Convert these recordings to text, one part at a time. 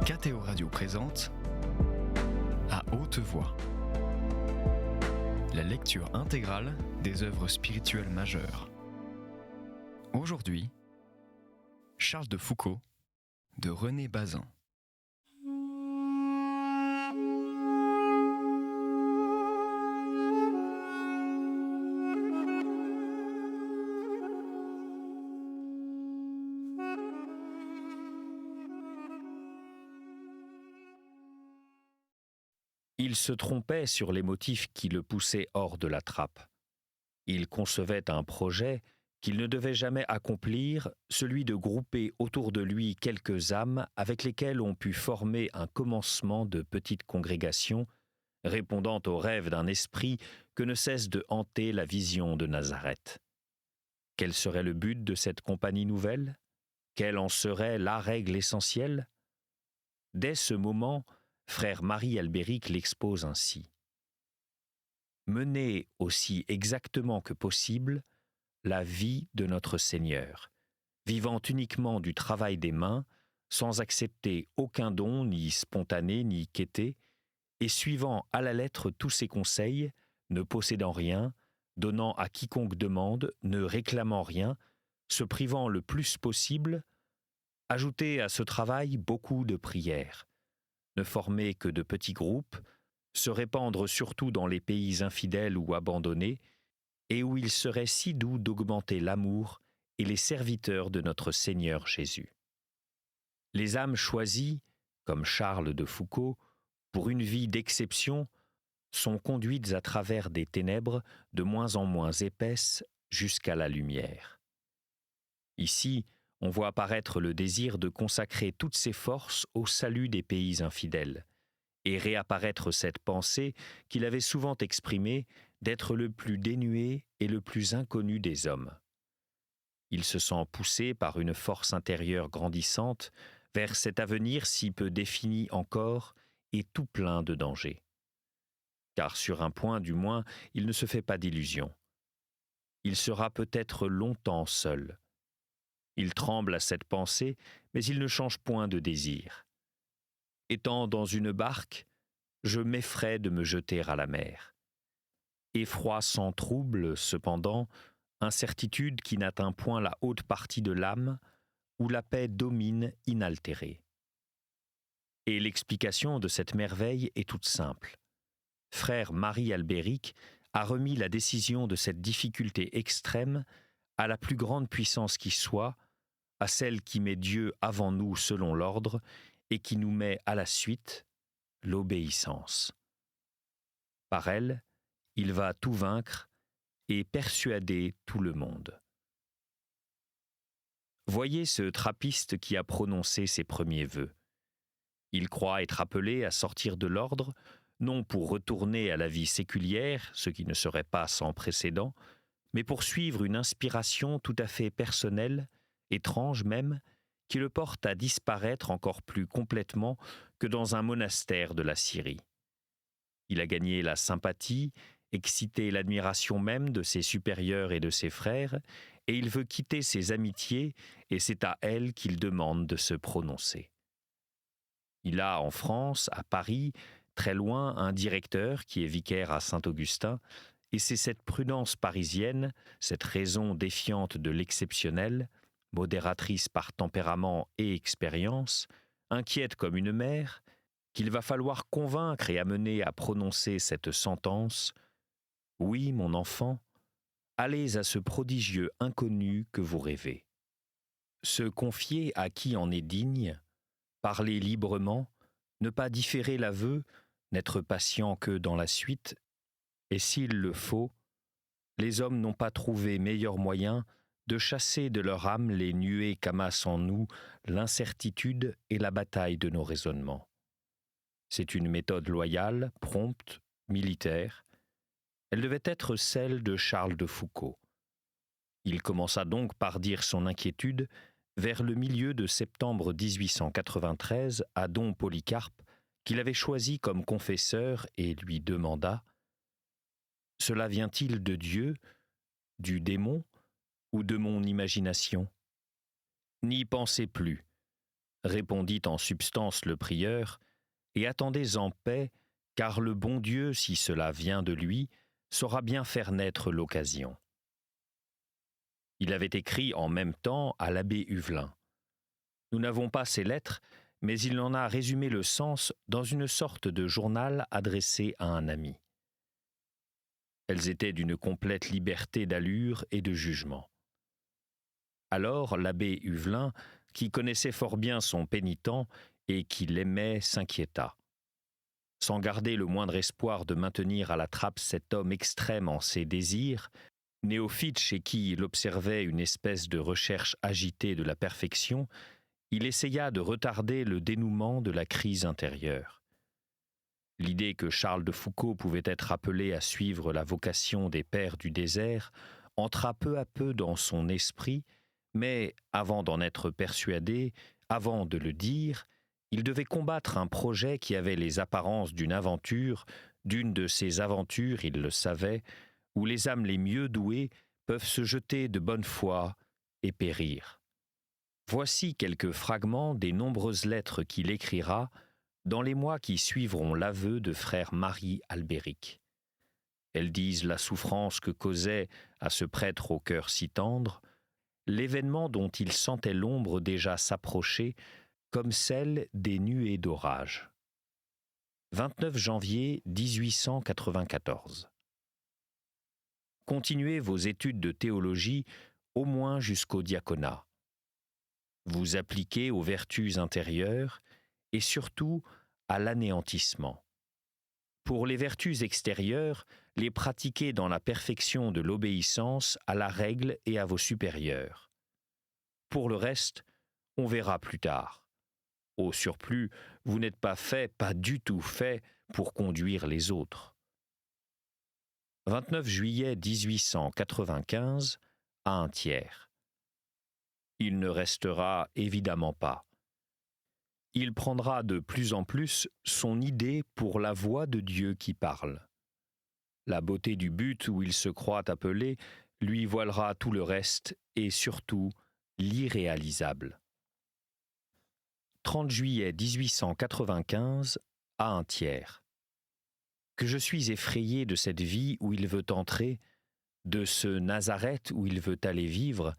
KTO Radio présente À haute voix, la lecture intégrale des œuvres spirituelles majeures. Aujourd'hui, Charles de Foucault de René Bazin. Il se trompait sur les motifs qui le poussaient hors de la trappe. Il concevait un projet qu'il ne devait jamais accomplir, celui de grouper autour de lui quelques âmes avec lesquelles on put former un commencement de petite congrégation, répondant aux rêves d'un esprit que ne cesse de hanter la vision de Nazareth. Quel serait le but de cette compagnie nouvelle ? Quelle en serait la règle essentielle ? Dès ce moment, frère Marie Albéric l'expose ainsi. Mener aussi exactement que possible la vie de notre Seigneur, vivant uniquement du travail des mains, sans accepter aucun don ni spontané ni quêté, et suivant à la lettre tous ses conseils, ne possédant rien, donnant à quiconque demande, ne réclamant rien, se privant le plus possible, ajouter à ce travail beaucoup de prières, ne former que de petits groupes, se répandre surtout dans les pays infidèles ou abandonnés, et où il serait si doux d'augmenter l'amour et les serviteurs de notre Seigneur Jésus. Les âmes choisies, comme Charles de Foucault, pour une vie d'exception, sont conduites à travers des ténèbres de moins en moins épaisses jusqu'à la lumière. Ici, on voit apparaître le désir de consacrer toutes ses forces au salut des pays infidèles, et réapparaître cette pensée qu'il avait souvent exprimée d'être le plus dénué et le plus inconnu des hommes. Il se sent poussé par une force intérieure grandissante vers cet avenir si peu défini encore et tout plein de dangers. Car sur un point du moins, il ne se fait pas d'illusions. Il sera peut-être longtemps seul. Il tremble à cette pensée, mais il ne change point de désir. Étant dans une barque, je m'effraie de me jeter à la mer. Effroi sans trouble, cependant, incertitude qui n'atteint point la haute partie de l'âme, où la paix domine inaltérée. Et l'explication de cette merveille est toute simple. Frère Marie Albéric a remis la décision de cette difficulté extrême à la plus grande puissance qui soit, à celle qui met Dieu avant nous selon l'ordre et qui nous met à la suite l'obéissance. Par elle, il va tout vaincre et persuader tout le monde. Voyez ce trappiste qui a prononcé ses premiers vœux. Il croit être appelé à sortir de l'ordre, non pour retourner à la vie séculière, ce qui ne serait pas sans précédent, mais pour suivre une inspiration tout à fait personnelle, étrange même, qui le porte à disparaître encore plus complètement que dans un monastère de la Syrie. Il a gagné la sympathie, excité l'admiration même de ses supérieurs et de ses frères, et il veut quitter ses amitiés, et c'est à elles qu'il demande de se prononcer. Il a en France, à Paris, très loin, un directeur qui est vicaire à Saint-Augustin, et c'est cette prudence parisienne, cette raison défiante de l'exceptionnel, modératrice par tempérament et expérience, inquiète comme une mère, qu'il va falloir convaincre et amener à prononcer cette sentence « Oui, mon enfant, allez à ce prodigieux inconnu que vous rêvez. » Se confier à qui en est digne, parler librement, ne pas différer l'aveu, n'être patient que dans la suite, et s'il le faut, les hommes n'ont pas trouvé meilleur moyen de chasser de leur âme les nuées qu'amassent en nous l'incertitude et la bataille de nos raisonnements. C'est une méthode loyale, prompte, militaire. Elle devait être celle de Charles de Foucault. Il commença donc par dire son inquiétude vers le milieu de septembre 1893 à don Polycarpe, qu'il avait choisi comme confesseur et lui demanda « Cela vient-il de Dieu, du démon ou de mon imagination ? N'y pensez plus. répondit en substance le prieur, et attendez en paix, car le bon Dieu, si cela vient de lui, saura bien faire naître l'occasion. Il avait écrit en même temps à l'abbé Huvelin. Nous n'avons pas ces lettres, mais il en a résumé le sens dans une sorte de journal adressé à un ami. Elles étaient d'une complète liberté d'allure et de jugement. Alors l'abbé Huvelin, qui connaissait fort bien son pénitent et qui l'aimait, s'inquiéta. Sans garder le moindre espoir de maintenir à la trappe cet homme extrême en ses désirs, néophyte chez qui il observait une espèce de recherche agitée de la perfection, il essaya de retarder le dénouement de la crise intérieure. L'idée que Charles de Foucauld pouvait être appelé à suivre la vocation des pères du désert entra peu à peu dans son esprit, mais avant d'en être persuadé, avant de le dire, il devait combattre un projet qui avait les apparences d'une aventure, d'une de ces aventures, il le savait, où les âmes les mieux douées peuvent se jeter de bonne foi et périr. Voici quelques fragments des nombreuses lettres qu'il écrira dans les mois qui suivront l'aveu de frère Marie Albéric. Elles disent la souffrance que causait à ce prêtre au cœur si tendre l'événement dont il sentait l'ombre déjà s'approcher comme celle des nuées d'orage. 29 janvier 1894. Continuez vos études de théologie au moins jusqu'au diaconat. Vous appliquez aux vertus intérieures et surtout à l'anéantissement. Pour les vertus extérieures, les pratiquez dans la perfection de l'obéissance à la règle et à vos supérieurs. Pour le reste, on verra plus tard. Au surplus, vous n'êtes pas fait, pas du tout fait, pour conduire les autres. 29 juillet 1895, à un tiers. Il ne restera évidemment pas. Il prendra de plus en plus son idée pour la voix de Dieu qui parle. La beauté du but où il se croit appelé lui voilera tout le reste et surtout l'irréalisable. 30 juillet 1895, à un tiers. Que je suis effrayé de cette vie où il veut entrer, de ce Nazareth où il veut aller vivre,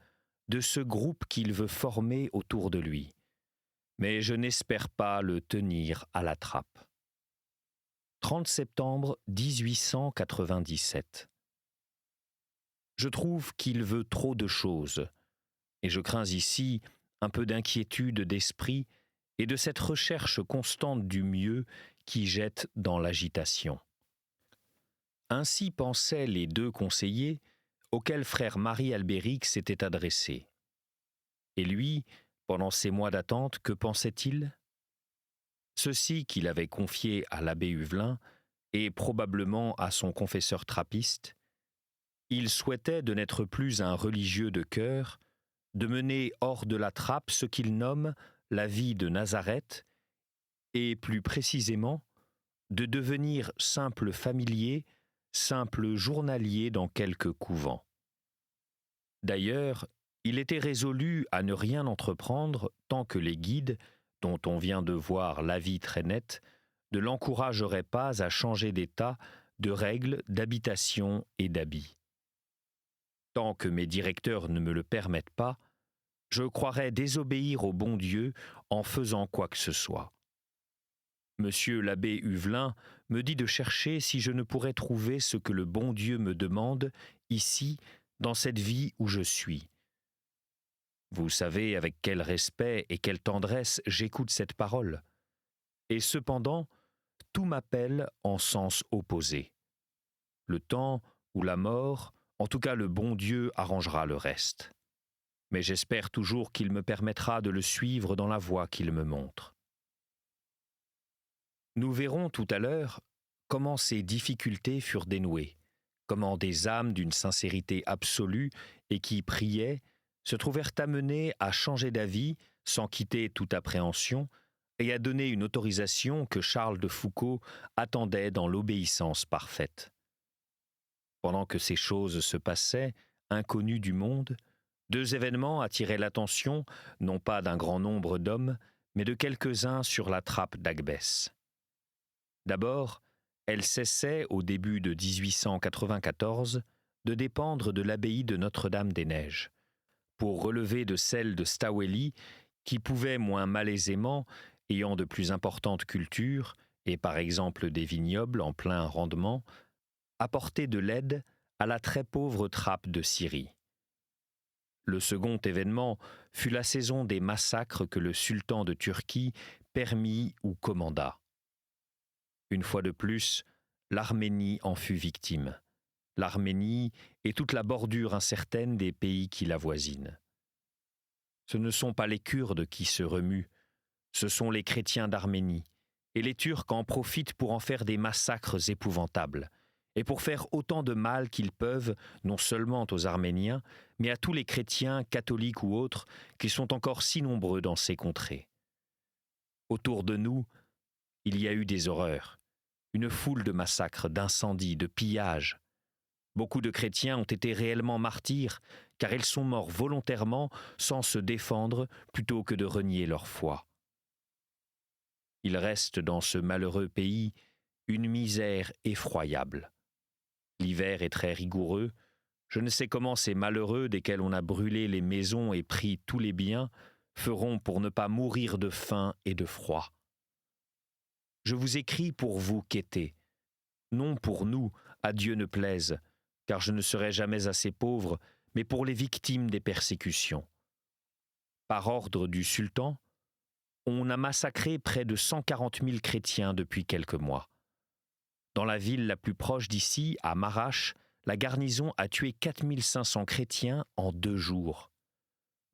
de ce groupe qu'il veut former autour de lui. Mais je n'espère pas le tenir à la trappe. 30 septembre 1897. Je trouve qu'il veut trop de choses, et je crains ici un peu d'inquiétude d'esprit et de cette recherche constante du mieux qui jette dans l'agitation. Ainsi pensaient les deux conseillers auxquels frère Marie Albéric s'était adressé. Et lui, pendant ces mois d'attente, que pensait-il ? Ceci qu'il avait confié à l'abbé Huvelin et probablement à son confesseur trappiste, il souhaitait de n'être plus un religieux de cœur, de mener hors de la trappe ce qu'il nomme la vie de Nazareth et plus précisément de devenir simple familier, simple journalier dans quelque couvent. D'ailleurs, il était résolu à ne rien entreprendre tant que les guides, dont on vient de voir l'avis très net, ne l'encourageraient pas à changer d'état, de règles, d'habitation et d'habits. Tant que mes directeurs ne me le permettent pas, je croirais désobéir au bon Dieu en faisant quoi que ce soit. Monsieur l'abbé Huvelin me dit de chercher si je ne pourrais trouver ce que le bon Dieu me demande ici, dans cette vie où je suis. Vous savez avec quel respect et quelle tendresse j'écoute cette parole. Et cependant, tout m'appelle en sens opposé. Le temps ou la mort, en tout cas le bon Dieu arrangera le reste. Mais j'espère toujours qu'il me permettra de le suivre dans la voie qu'il me montre. Nous verrons tout à l'heure comment ces difficultés furent dénouées, comment des âmes d'une sincérité absolue et qui priaient se trouvèrent amenées à changer d'avis sans quitter toute appréhension et à donner une autorisation que Charles de Foucauld attendait dans l'obéissance parfaite. Pendant que ces choses se passaient, inconnues du monde, deux événements attiraient l'attention, non pas d'un grand nombre d'hommes, mais de quelques-uns sur la trappe d'Agbès. D'abord, elle cessait, au début de 1894, de dépendre de l'abbaye de Notre-Dame-des-Neiges, pour relever de celle de Stawelly, qui pouvait moins malaisément, ayant de plus importantes cultures, et par exemple des vignobles en plein rendement, apporter de l'aide à la très pauvre trappe de Syrie. Le second événement fut la saison des massacres que le sultan de Turquie permit ou commanda. Une fois de plus, l'Arménie en fut victime. L'Arménie et toute la bordure incertaine des pays qui l'avoisinent. Ce ne sont pas les Kurdes qui se remuent, ce sont les chrétiens d'Arménie, et les Turcs en profitent pour en faire des massacres épouvantables, et pour faire autant de mal qu'ils peuvent, non seulement aux Arméniens, mais à tous les chrétiens, catholiques ou autres, qui sont encore si nombreux dans ces contrées. Autour de nous, il y a eu des horreurs, une foule de massacres, d'incendies, de pillages. Beaucoup de chrétiens ont été réellement martyrs, car ils sont morts volontairement sans se défendre plutôt que de renier leur foi. Il reste dans ce malheureux pays une misère effroyable. L'hiver est très rigoureux. Je ne sais comment ces malheureux, desquels on a brûlé les maisons et pris tous les biens, feront pour ne pas mourir de faim et de froid. Je vous écris pour vous quêter, non pour nous, à Dieu ne plaise, car je ne serai jamais assez pauvre, mais pour les victimes des persécutions. Par ordre du sultan, on a massacré près de 140 000 chrétiens depuis quelques mois. Dans la ville la plus proche d'ici, à Marash, la garnison a tué 4 500 chrétiens en 2 jours.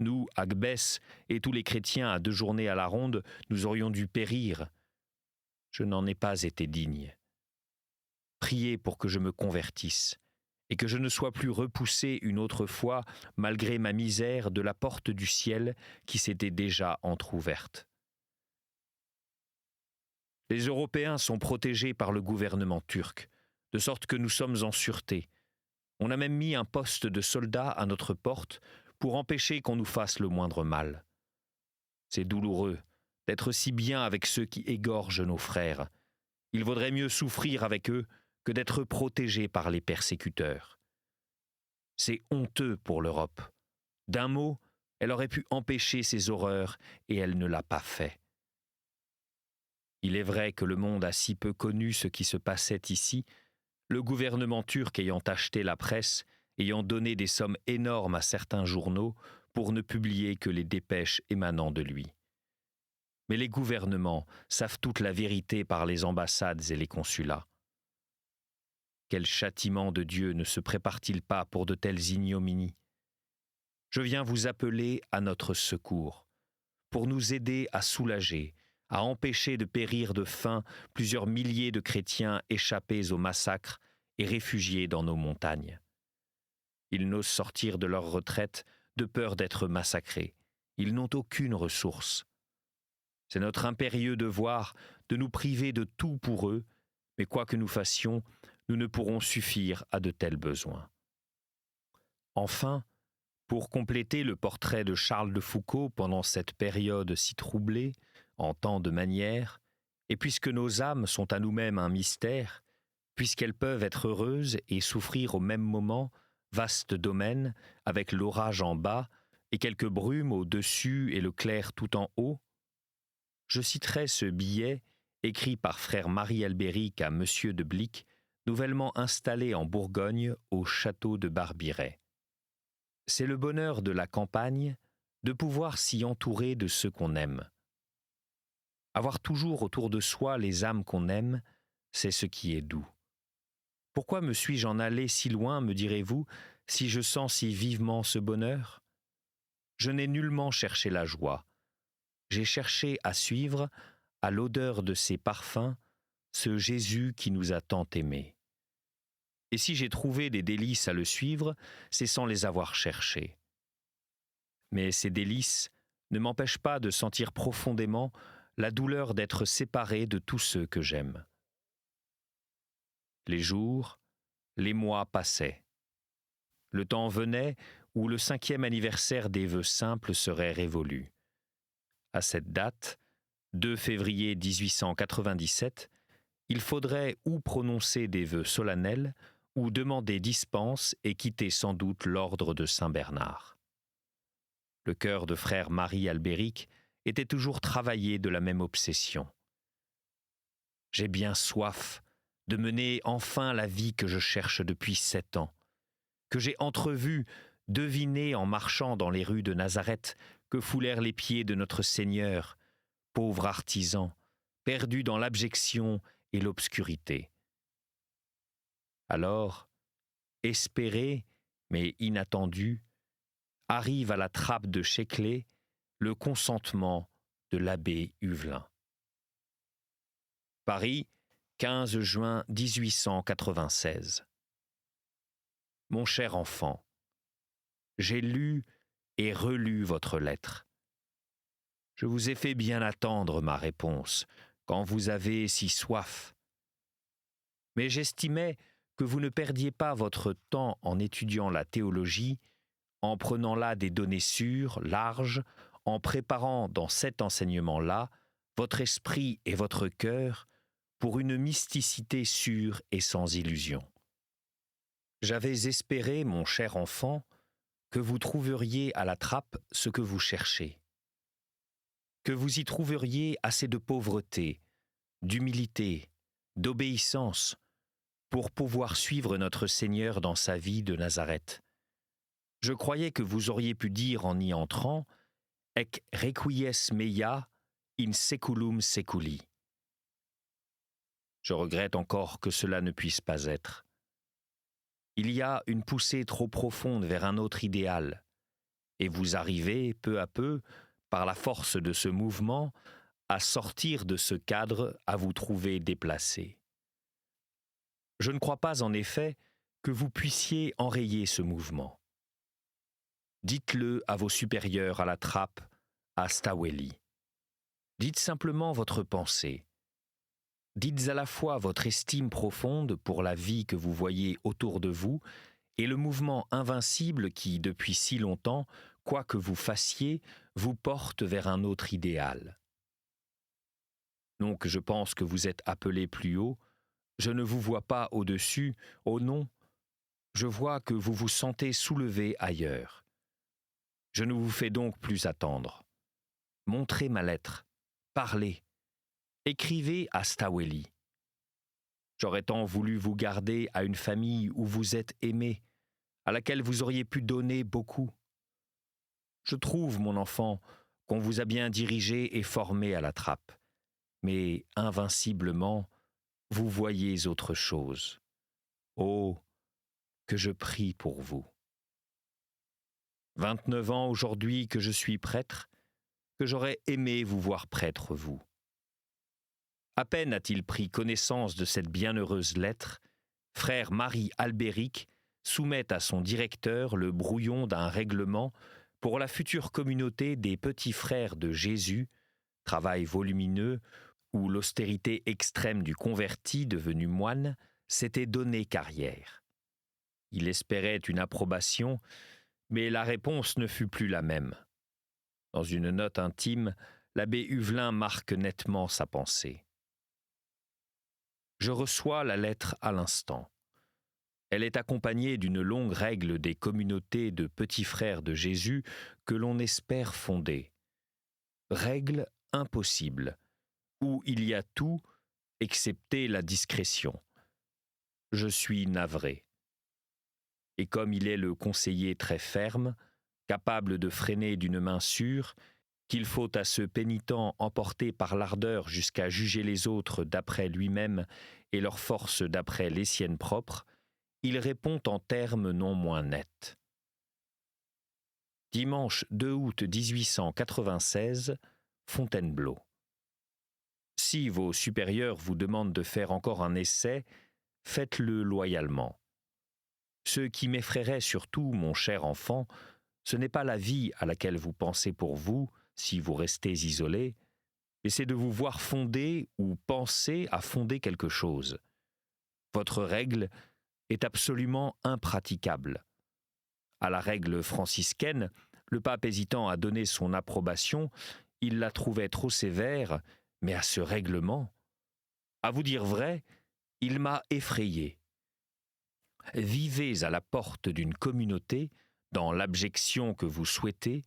Nous, Agbès, et tous les chrétiens à 2 journées à la ronde, nous aurions dû périr. Je n'en ai pas été digne. Priez pour que je me convertisse, et que je ne sois plus repoussé une autre fois, malgré ma misère, de la porte du ciel qui s'était déjà entr'ouverte. Les Européens sont protégés par le gouvernement turc, de sorte que nous sommes en sûreté. On a même mis un poste de soldats à notre porte pour empêcher qu'on nous fasse le moindre mal. C'est douloureux d'être si bien avec ceux qui égorgent nos frères. Il vaudrait mieux souffrir avec eux que d'être protégé par les persécuteurs. C'est honteux pour l'Europe. D'un mot, elle aurait pu empêcher ces horreurs et elle ne l'a pas fait. Il est vrai que le monde a si peu connu ce qui se passait ici, le gouvernement turc ayant acheté la presse, ayant donné des sommes énormes à certains journaux pour ne publier que les dépêches émanant de lui. Mais les gouvernements savent toute la vérité par les ambassades et les consulats. Quel châtiment de Dieu ne se prépare-t-il pas pour de telles ignominies ? Je viens vous appeler à notre secours, pour nous aider à soulager, à empêcher de périr de faim plusieurs milliers de chrétiens échappés au massacre et réfugiés dans nos montagnes. Ils n'osent sortir de leur retraite de peur d'être massacrés. Ils n'ont aucune ressource. C'est notre impérieux devoir de nous priver de tout pour eux, mais quoi que nous fassions, nous ne pourrons suffire à de tels besoins. Enfin, pour compléter le portrait de Charles de Foucault pendant cette période si troublée, en tant de manière, et puisque nos âmes sont à nous-mêmes un mystère, puisqu'elles peuvent être heureuses et souffrir au même moment, vaste domaine, avec l'orage en bas et quelques brumes au-dessus et le clair tout en haut, je citerai ce billet écrit par frère Marie Albéric à Monsieur de Blic, nouvellement installé en Bourgogne au château de Barbiret. C'est le bonheur de la campagne de pouvoir s'y entourer de ceux qu'on aime. Avoir toujours autour de soi les âmes qu'on aime, c'est ce qui est doux. Pourquoi me suis-je en allé si loin, me direz-vous, si je sens si vivement ce bonheur ? Je n'ai nullement cherché la joie. J'ai cherché à suivre, à l'odeur de ses parfums, ce Jésus qui nous a tant aimés. Et si j'ai trouvé des délices à le suivre, c'est sans les avoir cherchés. Mais ces délices ne m'empêchent pas de sentir profondément la douleur d'être séparé de tous ceux que j'aime. Les jours, les mois passaient. Le temps venait où le 5e anniversaire des vœux simples serait révolu. À cette date, 2 février 1897, il faudrait ou prononcer des vœux solennels, ou demander dispense et quitter sans doute l'ordre de Saint-Bernard. Le cœur de frère Marie Albéric était toujours travaillé de la même obsession. J'ai bien soif de mener enfin la vie que je cherche depuis 7 ans, que j'ai entrevue, devinée en marchant dans les rues de Nazareth, que foulèrent les pieds de notre Seigneur, pauvre artisan, perdu dans l'abjection et l'obscurité. Alors, espéré, mais inattendu, arrive à la trappe de Checlet le consentement de l'abbé Huvelin. Paris, 15 juin 1896. Mon cher enfant, j'ai lu et relu votre lettre. Je vous ai fait bien attendre ma réponse, quand vous avez si soif. Mais j'estimais que vous ne perdiez pas votre temps en étudiant la théologie, en prenant là des données sûres, larges, en préparant dans cet enseignement-là votre esprit et votre cœur pour une mysticité sûre et sans illusion. J'avais espéré, mon cher enfant, que vous trouveriez à la trappe ce que vous cherchez, que vous y trouveriez assez de pauvreté, d'humilité, d'obéissance, pour pouvoir suivre notre Seigneur dans sa vie de Nazareth. Je croyais que vous auriez pu dire en y entrant « Ec requies mea in seculum seculi ». Je regrette encore que cela ne puisse pas être. Il y a une poussée trop profonde vers un autre idéal, et vous arrivez, peu à peu, par la force de ce mouvement, à sortir de ce cadre, à vous trouver déplacé. Je ne crois pas, en effet, que vous puissiez enrayer ce mouvement. Dites-le à vos supérieurs à la trappe, à Stawelli. Dites simplement votre pensée. Dites à la fois votre estime profonde pour la vie que vous voyez autour de vous et le mouvement invincible qui, depuis si longtemps, quoi que vous fassiez, vous porte vers un autre idéal. Non que je pense que vous êtes appelé plus haut, je ne vous vois pas au-dessus, oh non, je vois que vous vous sentez soulevé ailleurs. Je ne vous fais donc plus attendre. Montrez ma lettre, parlez, écrivez à Stawelli. J'aurais tant voulu vous garder à une famille où vous êtes aimé, à laquelle vous auriez pu donner beaucoup. Je trouve, mon enfant, qu'on vous a bien dirigé et formé à la trappe, mais invinciblement, vous voyez autre chose. Oh, que je prie pour vous. 29 ans aujourd'hui que je suis prêtre, que j'aurais aimé vous voir prêtre, vous. À peine a-t-il pris connaissance de cette bienheureuse lettre, frère Marie Albéric soumet à son directeur le brouillon d'un règlement pour la future communauté des petits frères de Jésus, travail volumineux où l'austérité extrême du converti devenu moine s'était donné carrière. Il espérait une approbation, mais la réponse ne fut plus la même. Dans une note intime, l'abbé Huvelin marque nettement sa pensée. Je reçois la lettre à l'instant. Elle est accompagnée d'une longue règle des communautés de petits frères de Jésus que l'on espère fonder. Règle impossible, où il y a tout, excepté la discrétion. Je suis navré. Et comme il est le conseiller très ferme, capable de freiner d'une main sûre, qu'il faut à ce pénitent emporté par l'ardeur jusqu'à juger les autres d'après lui-même et leurs forces d'après les siennes propres, il répond en termes non moins nets. Dimanche 2 août 1896, Fontainebleau. Si vos supérieurs vous demandent de faire encore un essai, faites-le loyalement. Ce qui m'effraierait surtout, mon cher enfant, ce n'est pas la vie à laquelle vous pensez pour vous, si vous restez isolé, mais c'est de vous voir fonder ou penser à fonder quelque chose. Votre règle est absolument impraticable. À la règle franciscaine, le pape hésitant à donner son approbation, il la trouvait trop sévère, mais à ce règlement, à vous dire vrai, il m'a effrayé. Vivez à la porte d'une communauté, dans l'abjection que vous souhaitez,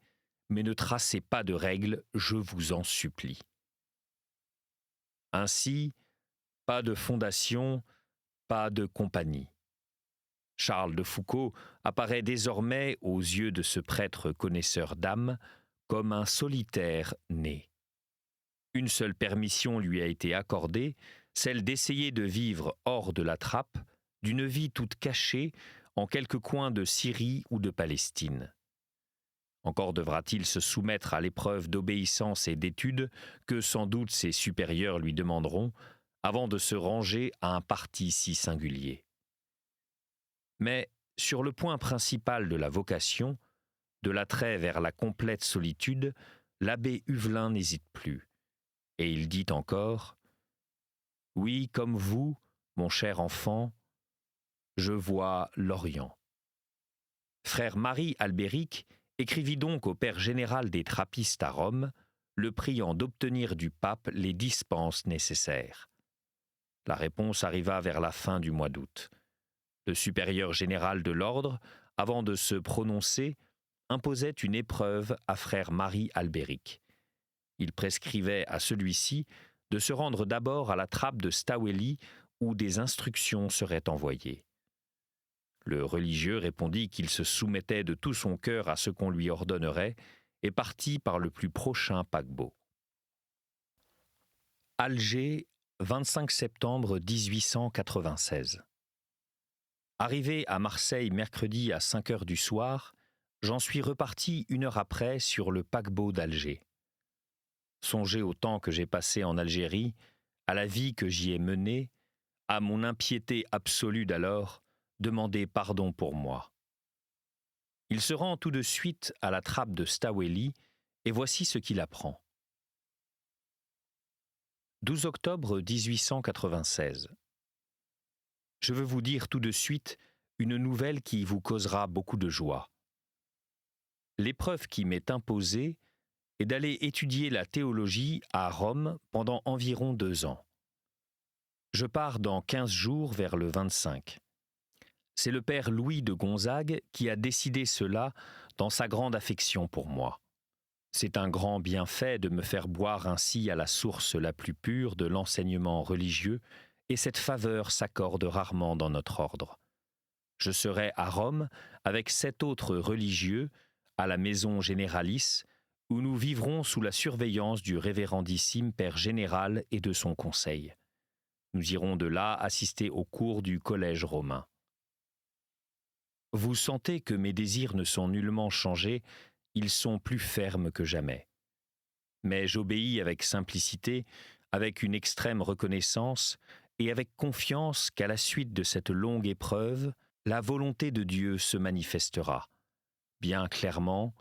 mais ne tracez pas de règles, je vous en supplie. Ainsi, pas de fondation, pas de compagnie. Charles de Foucauld apparaît désormais aux yeux de ce prêtre connaisseur d'âme comme un solitaire né. Une seule permission lui a été accordée, celle d'essayer de vivre hors de la trappe, d'une vie toute cachée en quelque coin de Syrie ou de Palestine. Encore devra-t-il se soumettre à l'épreuve d'obéissance et d'étude que sans doute ses supérieurs lui demanderont avant de se ranger à un parti si singulier. Mais sur le point principal de la vocation, de l'attrait vers la complète solitude, l'abbé Huvelin n'hésite plus. Et il dit encore « Oui, comme vous, mon cher enfant, je vois l'Orient. » Frère Marie Albéric écrivit donc au père général des trappistes à Rome, le priant d'obtenir du pape les dispenses nécessaires. La réponse arriva vers la fin du mois d'août. Le supérieur général de l'ordre, avant de se prononcer, imposait une épreuve à frère Marie Albéric. Il prescrivait à celui-ci de se rendre d'abord à la trappe de Staweli où des instructions seraient envoyées. Le religieux répondit qu'il se soumettait de tout son cœur à ce qu'on lui ordonnerait et partit par le plus prochain paquebot. Alger, 25 septembre 1896. Arrivé à Marseille mercredi à 5 heures du soir, j'en suis reparti 1 heure après sur le paquebot d'Alger. Songez au temps que j'ai passé en Algérie, à la vie que j'y ai menée, à mon impiété absolue d'alors, demandez pardon pour moi. Il se rend tout de suite à la trappe de Staweli, et voici ce qu'il apprend. 12 octobre 1896. Je veux vous dire tout de suite une nouvelle qui vous causera beaucoup de joie. L'épreuve qui m'est imposée est d'aller étudier la théologie à Rome pendant environ 2 ans. Je pars dans 15 jours vers le 25. C'est le père Louis de Gonzague qui a décidé cela dans sa grande affection pour moi. C'est un grand bienfait de me faire boire ainsi à la source la plus pure de l'enseignement religieux, et cette faveur s'accorde rarement dans notre ordre. Je serai à Rome avec 7 autres religieux, à la maison Généralis, où nous vivrons sous la surveillance du révérendissime Père Général et de son conseil. Nous irons de là assister aux cours du collège romain. Vous sentez que mes désirs ne sont nullement changés, ils sont plus fermes que jamais. Mais j'obéis avec simplicité, avec une extrême reconnaissance et avec confiance qu'à la suite de cette longue épreuve, la volonté de Dieu se manifestera, bien clairement,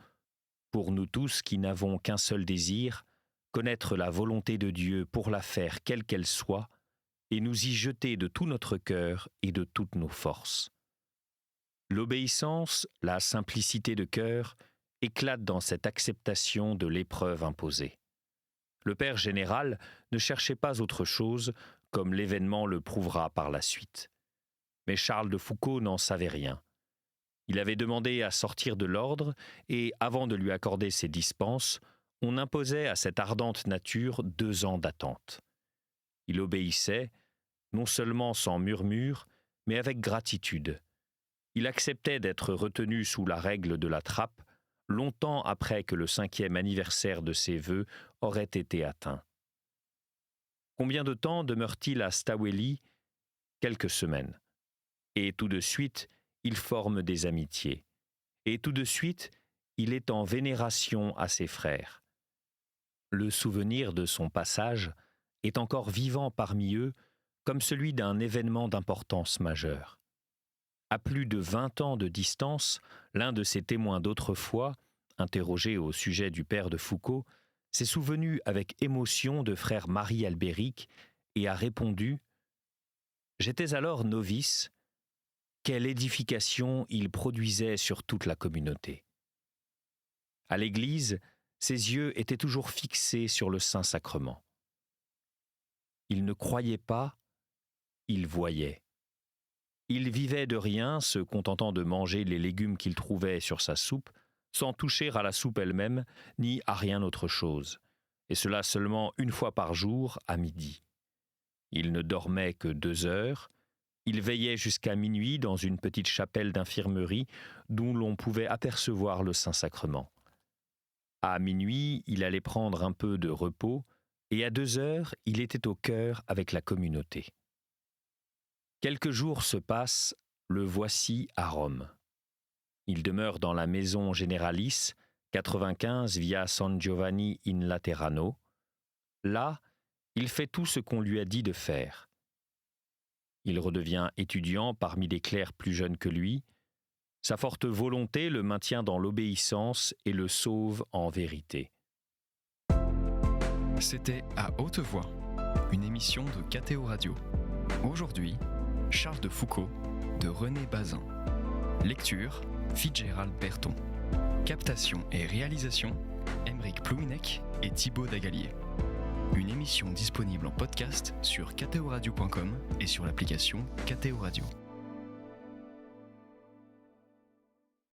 pour nous tous qui n'avons qu'un seul désir, connaître la volonté de Dieu pour la faire quelle qu'elle soit, et nous y jeter de tout notre cœur et de toutes nos forces. L'obéissance, la simplicité de cœur, éclatent dans cette acceptation de l'épreuve imposée. Le Père général ne cherchait pas autre chose, comme l'événement le prouvera par la suite. Mais Charles de Foucauld n'en savait rien. Il avait demandé à sortir de l'ordre et, avant de lui accorder ses dispenses, on imposait à cette ardente nature 2 ans d'attente. Il obéissait, non seulement sans murmure, mais avec gratitude. Il acceptait d'être retenu sous la règle de la trappe, longtemps après que le 5e anniversaire de ses vœux aurait été atteint. Combien de temps demeure-t-il à Staweli ? Quelques semaines. Et tout de suite, il forme des amitiés. Et tout de suite, il est en vénération à ses frères. Le souvenir de son passage est encore vivant parmi eux comme celui d'un événement d'importance majeure. À plus de 20 ans de distance, l'un de ses témoins d'autrefois, interrogé au sujet du père de Foucauld, s'est souvenu avec émotion de frère Marie Albéric et a répondu « J'étais alors novice. Quelle édification il produisait sur toute la communauté. » À l'église, ses yeux étaient toujours fixés sur le Saint-Sacrement. Il ne croyait pas, il voyait. Il vivait de rien, se contentant de manger les légumes qu'il trouvait sur sa soupe, sans toucher à la soupe elle-même, ni à rien autre chose, et cela seulement une fois par jour, à midi. Il ne dormait que 2 heures, il veillait jusqu'à minuit dans une petite chapelle d'infirmerie d'où l'on pouvait apercevoir le Saint-Sacrement. À minuit, il allait prendre un peu de repos, et à 2 heures, il était au chœur avec la communauté. Quelques jours se passent, le voici à Rome. Il demeure dans la maison Généralis, 95 via San Giovanni in Laterano. Là, il fait tout ce qu'on lui a dit de faire. Il redevient étudiant parmi des clercs plus jeunes que lui. Sa forte volonté le maintient dans l'obéissance et le sauve en vérité. C'était À Haute Voix, une émission de KTO Radio. Aujourd'hui, Charles de Foucault de René Bazin. Lecture, Fitzgerald Berton. Captation et réalisation, Aymeric Plouinec et Thibaut Dagalier. Une émission disponible en podcast sur ktoradio.com et sur l'application KTO Radio.